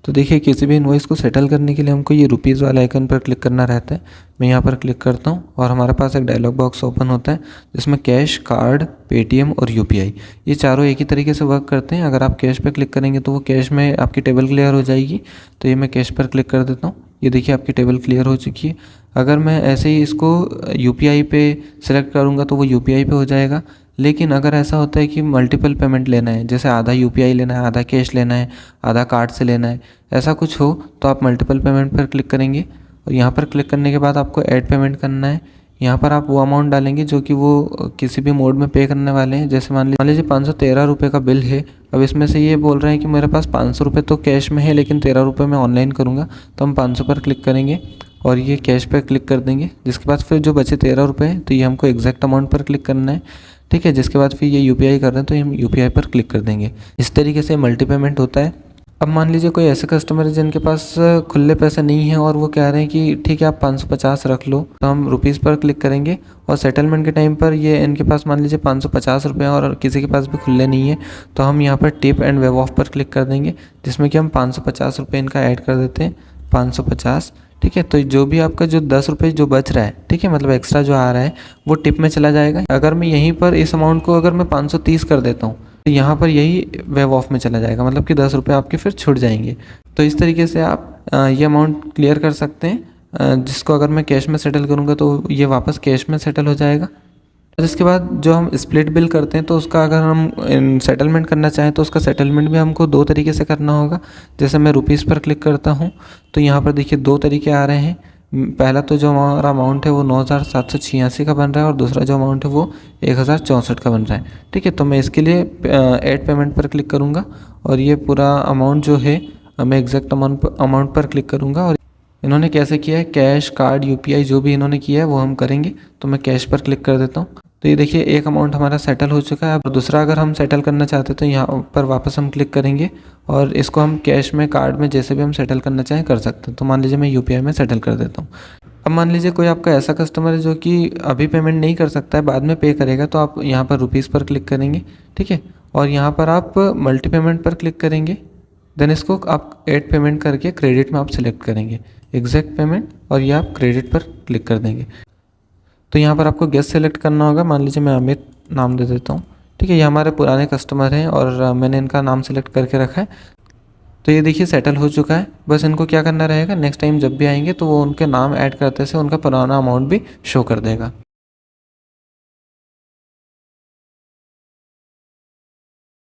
तो देखिए किसी भी इनवॉइस को सेटल करने के लिए हमको ये रुपीज़ वाले आइकन पर क्लिक करना रहता है। मैं यहाँ पर क्लिक करता हूँ और हमारे पास एक डायलॉग बॉक्स ओपन होता है जिसमें कैश, कार्ड, पेटीएम और यूपीआई ये चारों एक ही तरीके से वर्क करते हैं। अगर आप कैश पर क्लिक करेंगे तो वो कैश में आपकी टेबल क्लियर हो जाएगी। तो ये मैं कैश पर क्लिक कर देता हूँ। ये देखिए आपकी टेबल क्लियर हो चुकी है। अगर मैं ऐसे ही इसको यूपीआई पे सिलेक्ट करूँगा तो वो यूपीआई पे हो जाएगा। लेकिन अगर ऐसा होता है कि मल्टीपल पेमेंट लेना है, जैसे आधा यूपीआई लेना है, आधा कैश लेना है, आधा कार्ड से लेना है, ऐसा कुछ हो तो आप मल्टीपल पेमेंट पर क्लिक करेंगे और यहाँ पर क्लिक करने के बाद आपको ऐड पेमेंट करना है। यहाँ पर आप वो अमाउंट डालेंगे जो कि वो किसी भी मोड में पे करने वाले हैं। जैसे मान लीजिए 513 रुपये का बिल है। अब इसमें से ये बोल रहे हैं कि मेरे पास 500 रुपये तो कैश में है लेकिन 13 रुपये मैं ऑनलाइन करूँगा, तो हम 500 पर क्लिक करेंगे और ये कैश पर क्लिक कर देंगे। जिसके बाद फिर जो बचे 13 रुपये हैं तो ये हमको एग्जैक्ट अमाउंट पर क्लिक करना है, ठीक है। जिसके बाद फिर ये यूपीआई कर रहे हैं तो हम यूपीआई पर क्लिक कर देंगे। इस तरीके से मल्टी पेमेंट होता है। अब मान लीजिए कोई ऐसे कस्टमर है जिनके पास खुले पैसे नहीं है और वो कह रहे हैं कि ठीक है आप 550 रख लो, तो हम रुपीज़ पर क्लिक करेंगे और सेटलमेंट के टाइम पर ये इनके पास मान लीजिए 550 रुपये और किसी के पास भी खुले नहीं है तो हम यहाँ पर टिप एंड वेव ऑफ पर क्लिक कर देंगे, जिसमें कि हम 550 रुपये इनका ऐड कर देते हैं, 550, ठीक है। तो जो भी आपका जो 10 रुपये जो बच रहा है, ठीक है, मतलब एक्स्ट्रा जो आ रहा है वो टिप में चला जाएगा। अगर मैं यहीं पर इस अमाउंट को अगर मैं 530 कर देता हूँ तो यहाँ पर यही वेव ऑफ में चला जाएगा, मतलब कि 10 रुपये आपके फिर छूट जाएंगे। तो इस तरीके से आप ये अमाउंट क्लियर कर सकते हैं, जिसको अगर मैं कैश में सेटल करूँगा तो ये वापस कैश में सेटल हो जाएगा। इसके बाद जो हम स्प्लिट बिल करते हैं तो उसका अगर हम सेटलमेंट करना चाहें तो उसका सेटलमेंट भी हमको दो तरीके से करना होगा। जैसे मैं रुपीज़ पर क्लिक करता हूँ तो यहाँ पर देखिए दो तरीके आ रहे हैं। पहला तो जो हमारा अमाउंट है वो 9786 का बन रहा है और दूसरा जो अमाउंट है वो 1064 का बन रहा है, ठीक है। तो मैं इसके लिए ऐड पेमेंट पर क्लिक करूँगा और ये पूरा अमाउंट जो है मैं एग्जैक्ट अमाउंट पर क्लिक करूँगा। और इन्होंने कैसे किया है, कैश, कार्ड, यूपीआई जो भी इन्होंने किया है वो हम करेंगे। तो मैं कैश पर क्लिक कर देता हूँ। तो ये देखिए एक अमाउंट हमारा सेटल हो चुका है। और दूसरा अगर हम सेटल करना चाहते हैं तो यहाँ पर वापस हम क्लिक करेंगे और इसको हम कैश में, कार्ड में, जैसे भी हम सेटल करना चाहें कर सकते हैं। तो मान लीजिए मैं यूपीआई में सेटल कर देता हूँ। अब मान लीजिए कोई आपका ऐसा कस्टमर है जो कि अभी पेमेंट नहीं कर सकता है, बाद में पे करेगा, तो आप यहाँ पर रुपीज़ पर क्लिक करेंगे, ठीक है। और यहाँ पर आप मल्टी पेमेंट पर क्लिक करेंगे। देन इसको आप ऐड पेमेंट करके क्रेडिट में आप सिलेक्ट करेंगे एग्जैक्ट पेमेंट और ये आप क्रेडिट पर क्लिक कर देंगे। तो यहाँ पर आपको गेस्ट सेलेक्ट करना होगा। मान लीजिए मैं अमित नाम दे देता हूँ, ठीक है। ये हमारे पुराने कस्टमर हैं और मैंने इनका नाम सेलेक्ट करके रखा है। तो ये देखिए सेटल हो चुका है। बस इनको क्या करना रहेगा, नेक्स्ट टाइम जब भी आएंगे तो वो उनके नाम ऐड करते से उनका पुराना अमाउंट भी शो कर देगा।